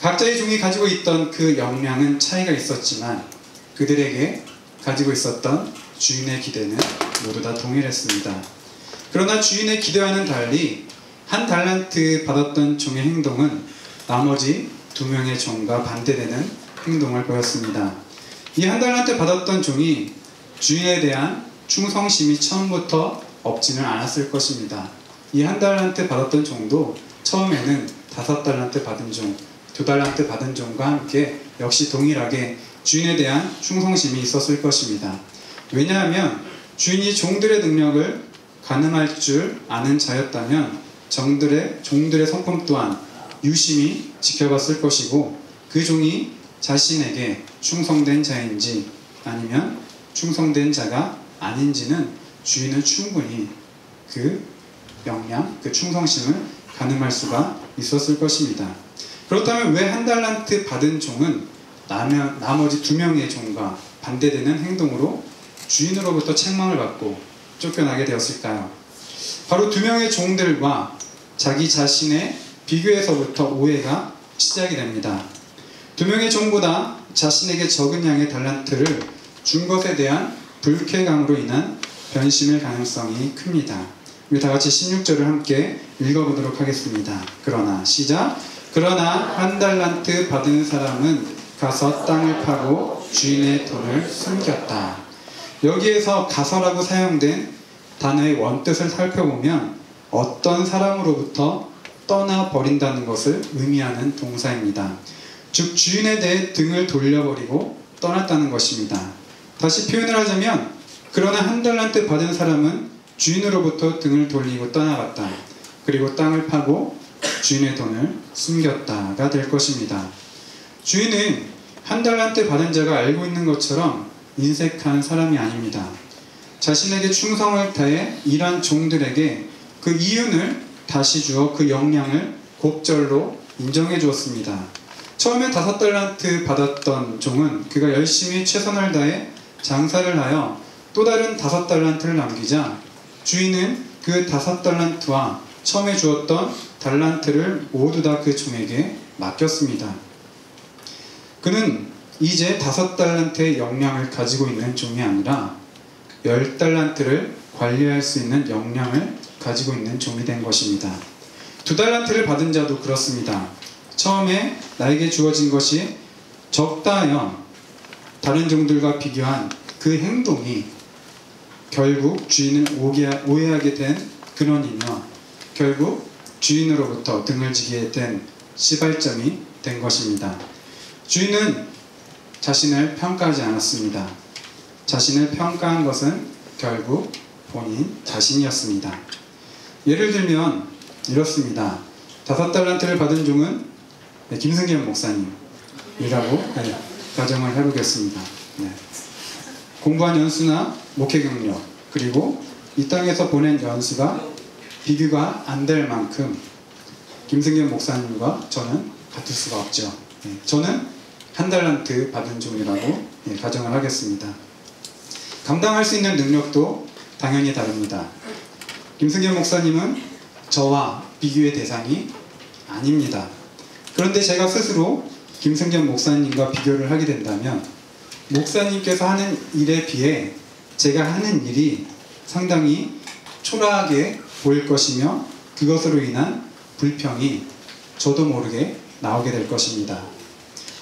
각자의 종이 가지고 있던 그 역량은 차이가 있었지만 그들에게 가지고 있었던 주인의 기대는 모두 다 동일했습니다. 그러나 주인의 기대와는 달리 한 달란트 받았던 종의 행동은 나머지 2명의 종과 반대되는 행동을 보였습니다. 이 한 달란트 받았던 종이 주인에 대한 충성심이 처음부터 없지는 않았을 것입니다. 이 한 달란트 받았던 종도 처음에는 5달란트 받은 종, 2달란트 받은 종과 함께 역시 동일하게 주인에 대한 충성심이 있었을 것입니다. 왜냐하면 주인이 종들의 능력을 가늠할 줄 아는 자였다면 종들의 성품 또한 유심히 지켜봤을 것이고 그 종이 자신에게 충성된 자인지 아니면 충성된 자가 아닌지는 주인은 충분히 그 역량, 그 충성심을 가늠할 수가 있었을 것입니다. 그렇다면 왜 한 달란트 받은 종은 나머지 2명의 종과 반대되는 행동으로 주인으로부터 책망을 받고 쫓겨나게 되었을까요? 바로 2명의 종들과 자기 자신의 비교에서부터 오해가 시작이 됩니다. 2명의 종보다 자신에게 적은 양의 달란트를 준 것에 대한 불쾌감으로 인한 변심의 가능성이 큽니다. 우리 다같이 16절을 함께 읽어보도록 하겠습니다. 그러나 시작. 그러나 한 달란트 받은 사람은 가서 땅을 파고 주인의 돈을 숨겼다. 여기에서 가서라고 사용된 단어의 원뜻을 살펴보면 어떤 사람으로부터 떠나버린다는 것을 의미하는 동사입니다. 즉 주인에 대해 등을 돌려버리고 떠났다는 것입니다. 다시 표현을 하자면 그러나 한 달란트 받은 사람은 주인으로부터 등을 돌리고 떠나갔다. 그리고 땅을 파고 주인의 돈을 숨겼다가 될 것입니다. 주인은 한 달란트 받은 자가 알고 있는 것처럼 인색한 사람이 아닙니다. 자신에게 충성을 다해 일한 종들에게 그 이윤을 다시 주어 그 역량을 곡절로 인정해 주었습니다. 처음에 5달란트 받았던 종은 그가 열심히 최선을 다해 장사를 하여 또 다른 5달란트를 남기자 주인은 그 5달란트와 처음에 주었던 달란트를 모두 다 그 종에게 맡겼습니다. 그는 이제 5달란트의 역량을 가지고 있는 종이 아니라 10달란트를 관리할 수 있는 역량을 가지고 있는 종이 된 것입니다. 2달란트를 받은 자도 그렇습니다. 처음에 나에게 주어진 것이 적다 하여 다른 종들과 비교한 그 행동이 결국 주인을 오해하게 된 근원이며 결국 주인으로부터 등을 지게 된 시발점이 된 것입니다. 주인은 자신을 평가하지 않았습니다. 자신을 평가한 것은 결국 본인 자신이었습니다. 예를 들면 이렇습니다. 5달란트를 받은 종은 김승겸 목사님이라고 가정을 해보겠습니다. 공부한 연수나 목회 경력 그리고 이 땅에서 보낸 연수가 비교가 안 될 만큼 김승겸 목사님과 저는 같을 수가 없죠. 저는 한 달란트 받은 종이라고 가정을 하겠습니다. 감당할 수 있는 능력도 당연히 다릅니다. 김승겸 목사님은 저와 비교의 대상이 아닙니다. 그런데 제가 스스로 김승겸 목사님과 비교를 하게 된다면 목사님께서 하는 일에 비해 제가 하는 일이 상당히 초라하게 보일 것이며 그것으로 인한 불평이 저도 모르게 나오게 될 것입니다.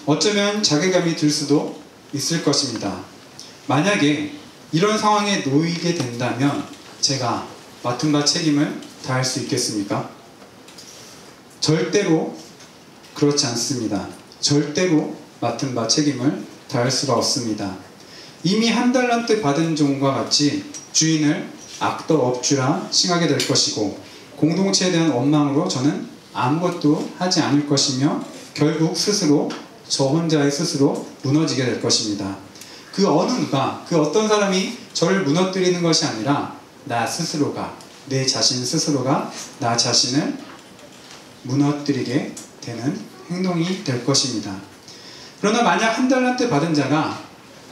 어쩌면 자괴감이 들 수도 있을 것입니다. 만약에 이런 상황에 놓이게 된다면 제가 맡은 바 책임을 다할 수 있겠습니까? 절대로 그렇지 않습니다. 절대로 맡은 바 책임을 다할 수가 없습니다. 이미 한 달란트 받은 종과 같이 주인을 악덕업주라 칭하게 될 것이고 공동체에 대한 원망으로 저는 아무것도 하지 않을 것이며 결국 스스로 저 혼자의 스스로 무너지게 될 것입니다. 그 어느 누가 그 어떤 사람이 저를 무너뜨리는 것이 아니라 나 스스로가 내 자신 스스로가 나 자신을 무너뜨리게 되는 행동이 될 것입니다. 그러나 만약 한 달란트 받은 자가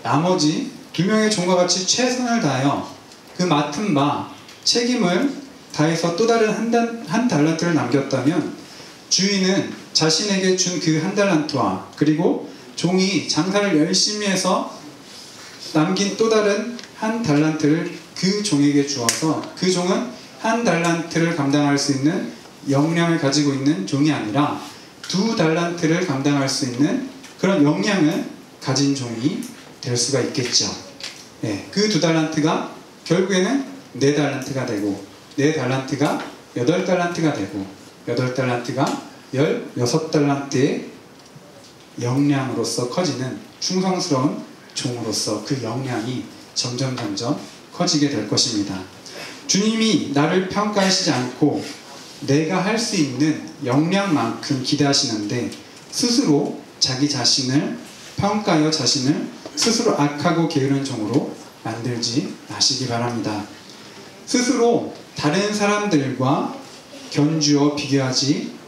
나머지 2명의 종과 같이 최선을 다하여 그 맡은 바 책임을 다해서 또 다른 한 달란트를 남겼다면 주인은 자신에게 준 그 한 달란트와 그리고 종이 장사를 열심히 해서 남긴 또 다른 한 달란트를 그 종에게 주어서 그 종은 한 달란트를 감당할 수 있는 역량을 가지고 있는 종이 아니라 두 달란트를 감당할 수 있는 그런 역량을 가진 종이 될 수가 있겠죠. 네, 그 두 달란트가 결국에는 네 달란트가 되고 네 달란트가 8달란트가 되고 8달란트가 16달란트의 역량으로서 커지는 충성스러운 종으로서 그 역량이 점점 커지게 될 것입니다. 주님이 나를 평가하시지 않고 내가 할 수 있는 역량만큼 기대하시는데 스스로 자기 자신을 평가하여 자신을 스스로 악하고 게으른 종으로 만들지 마시기 바랍니다. 스스로 다른 사람들과 견주어 비교하지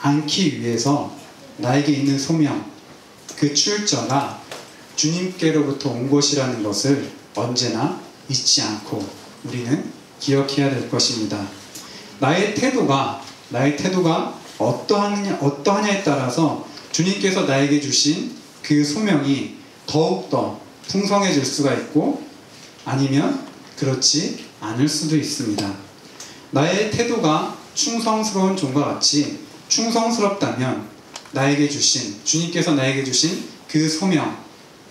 않기 위해서 나에게 있는 소명, 그 출처가 주님께로부터 온 것이라는 것을 언제나 잊지 않고 우리는 기억해야 될 것입니다. 나의 태도가 어떠하냐에 따라서 주님께서 나에게 주신 그 소명이 더욱더 풍성해질 수가 있고 아니면 그렇지 않을 수도 있습니다. 나의 태도가 충성스러운 종과 같이 충성스럽다면 주님께서 나에게 주신 그 소명,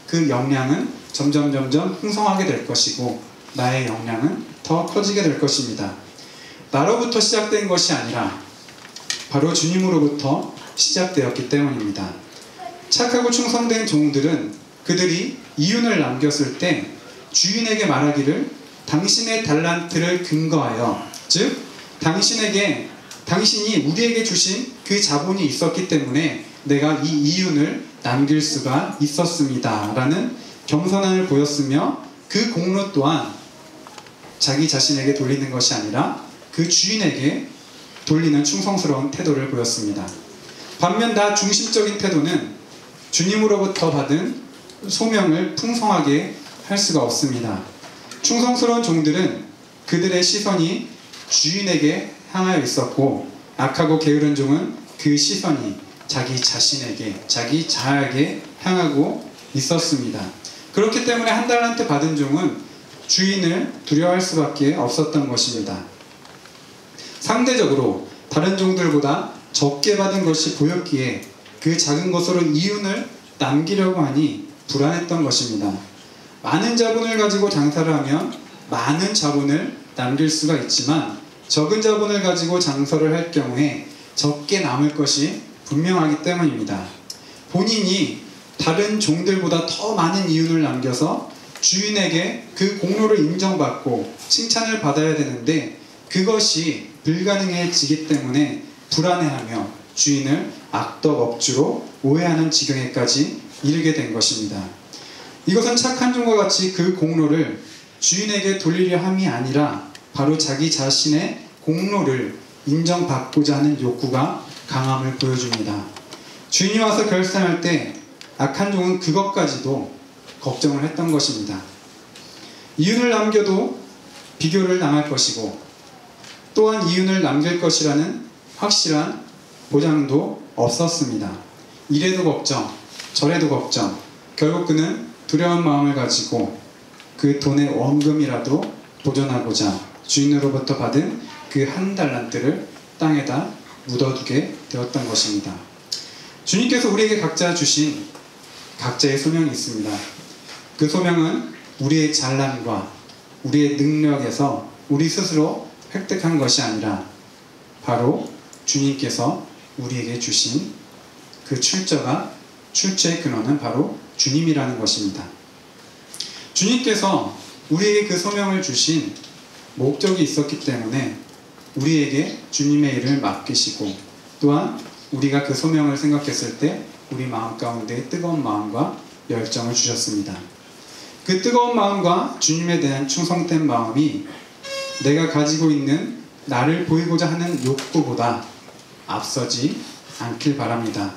그 역량은 점점 풍성하게 될 것이고 나의 역량은 더 커지게 될 것입니다. 나로부터 시작된 것이 아니라 바로 주님으로부터 시작되었기 때문입니다. 착하고 충성된 종들은 그들이 이윤을 남겼을 때 주인에게 말하기를 당신의 달란트를 근거하여, 즉 당신이 우리에게 주신 그 자본이 있었기 때문에 내가 이 이윤을 남길 수가 있었습니다 라는 겸손함을 보였으며 그 공로 또한 자기 자신에게 돌리는 것이 아니라 그 주인에게 돌리는 충성스러운 태도를 보였습니다. 반면 나 중심적인 태도는 주님으로부터 받은 소명을 풍성하게 할 수가 없습니다. 충성스러운 종들은 그들의 시선이 주인에게 향하여 있었고 악하고 게으른 종은 그 시선이 자기 자신에게, 자기 자아에게 향하고 있었습니다. 그렇기 때문에 한 달란트 받은 종은 주인을 두려워할 수밖에 없었던 것입니다. 상대적으로 다른 종들보다 적게 받은 것이 보였기에 그 작은 것으로 이윤을 남기려고 하니 불안했던 것입니다. 많은 자본을 가지고 장사를 하면 많은 자본을 남길 수가 있지만 적은 자본을 가지고 장사를 할 경우에 적게 남을 것이 분명하기 때문입니다. 본인이 다른 종들보다 더 많은 이윤을 남겨서 주인에게 그 공로를 인정받고 칭찬을 받아야 되는데 그것이 불가능해지기 때문에 불안해하며 주인을 악덕업주로 오해하는 지경에까지 이르게 된 것입니다. 이것은 착한 종과 같이 그 공로를 주인에게 돌리려 함이 아니라 바로 자기 자신의 공로를 인정받고자 하는 욕구가 강함을 보여줍니다. 주인이 와서 결산할 때 악한 종은 그것까지도 걱정을 했던 것입니다. 이윤을 남겨도 비교를 당할 것이고 또한 이윤을 남길 것이라는 확실한 보장도 없었습니다. 이래도 걱정, 저래도 걱정, 결국 그는 두려운 마음을 가지고 그 돈의 원금이라도 보존하고자 주인으로부터 받은 그 한 달란트를 땅에다 묻어두게 되었던 것입니다. 주님께서 우리에게 각자 주신 각자의 소명이 있습니다. 그 소명은 우리의 잘남과 우리의 능력에서 우리 스스로 획득한 것이 아니라 바로 주님께서 우리에게 주신 그 출처의 근원은 바로 주님이라는 것입니다. 주님께서 우리에게 그 소명을 주신 목적이 있었기 때문에 우리에게 주님의 일을 맡기시고 또한 우리가 그 소명을 생각했을 때 우리 마음 가운데 뜨거운 마음과 열정을 주셨습니다. 그 뜨거운 마음과 주님에 대한 충성된 마음이 내가 가지고 있는 나를 보이고자 하는 욕구보다 앞서지 않길 바랍니다.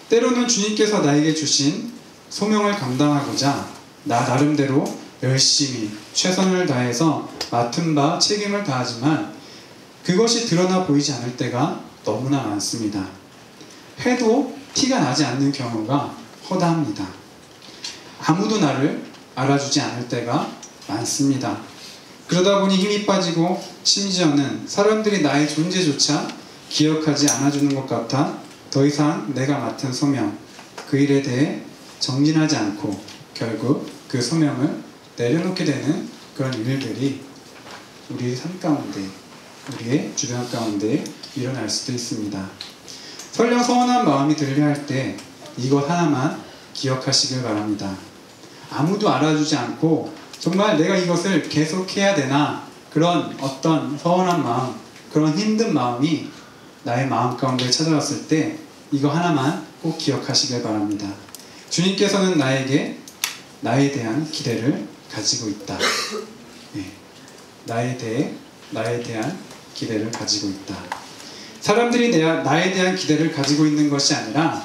때로는 주님께서 나에게 주신 소명을 감당하고자 나 나름대로 열심히 최선을 다해서 맡은 바 책임을 다하지만 그것이 드러나 보이지 않을 때가 너무나 많습니다. 해도 티가 나지 않는 경우가 허다합니다. 아무도 나를 알아주지 않을 때가 많습니다. 그러다 보니 힘이 빠지고 심지어는 사람들이 나의 존재조차 기억하지 않아주는 것 같아 더 이상 내가 맡은 소명, 그 일에 대해 정진하지 않고 결국 그 소명을 내려놓게 되는 그런 일들이 우리의 삶 가운데, 우리의 주변 가운데 일어날 수도 있습니다. 설령 서운한 마음이 들려 할 때 이것 하나만 기억하시길 바랍니다. 아무도 알아주지 않고 정말 내가 이것을 계속해야 되나, 그런 어떤 서운한 마음, 그런 힘든 마음이 나의 마음 가운데 찾아왔을 때 이거 하나만 꼭 기억하시길 바랍니다. 주님께서는 나에 대한 기대를 가지고 있다. 네. 나에 대한 기대를 가지고 있다. 사람들이 나에 대한 기대를 가지고 있는 것이 아니라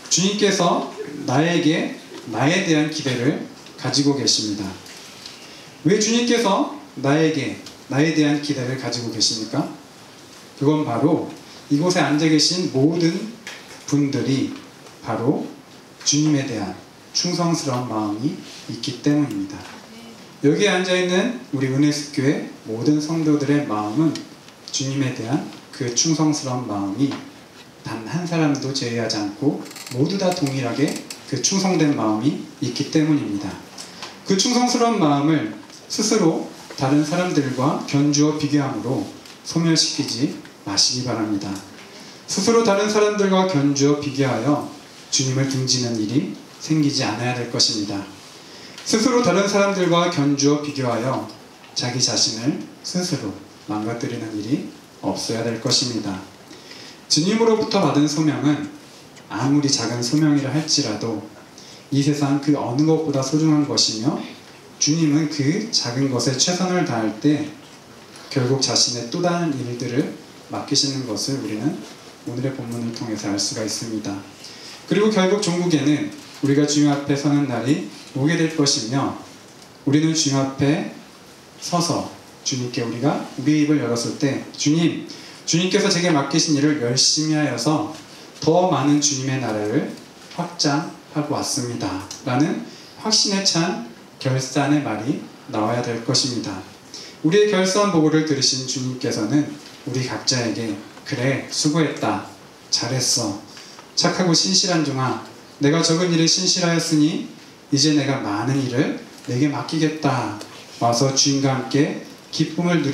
주님께서 나에 대한 기대를 가지고 계십니다. 왜 주님께서 나에 대한 기대를 가지고 계십니까? 그건 바로 이곳에 앉아 계신 모든 분들이 바로 주님에 대한 충성스러운 마음이 있기 때문입니다. 여기에 앉아있는 우리 은혜숙교회 모든 성도들의 마음은 주님에 대한 그 충성스러운 마음이 단 한 사람도 제외하지 않고 모두 다 동일하게 그 충성된 마음이 있기 때문입니다. 그 충성스러운 마음을 스스로 다른 사람들과 견주어 비교함으로 소멸시키지 마시기 바랍니다. 스스로 다른 사람들과 견주어 비교하여 주님을 등지는 일이 생기지 않아야 될 것입니다. 스스로 다른 사람들과 견주어 비교하여 자기 자신을 스스로 망가뜨리는 일이 없어야 될 것입니다. 주님으로부터 받은 소명은 아무리 작은 소명이라 할지라도 이 세상 그 어느 것보다 소중한 것이며, 주님은 그 작은 것에 최선을 다할 때 결국 자신의 또 다른 일들을 맡기시는 것을 우리는 오늘의 본문을 통해서 알 수가 있습니다. 그리고 결국 종국에는 우리가 주님 앞에 서는 날이 오게 될 것이며, 우리는 주님 앞에 서서 주님께 우리가 우리의 입을 열었을 때 주님께서 제게 맡기신 일을 열심히 하여서 더 많은 주님의 나라를 확장하고 왔습니다 라는 확신에 찬 결산의 말이 나와야 될 것입니다. 우리의 결산 보고를 들으신 주님께서는 우리 각자에게 그래, 수고했다, 잘했어, 착하고 신실한 종아, 내가 적은 일에 신실하였으니 이제 내가 많은 일을 내게 맡기겠다, 와서 주님과 함께 기쁨을 누려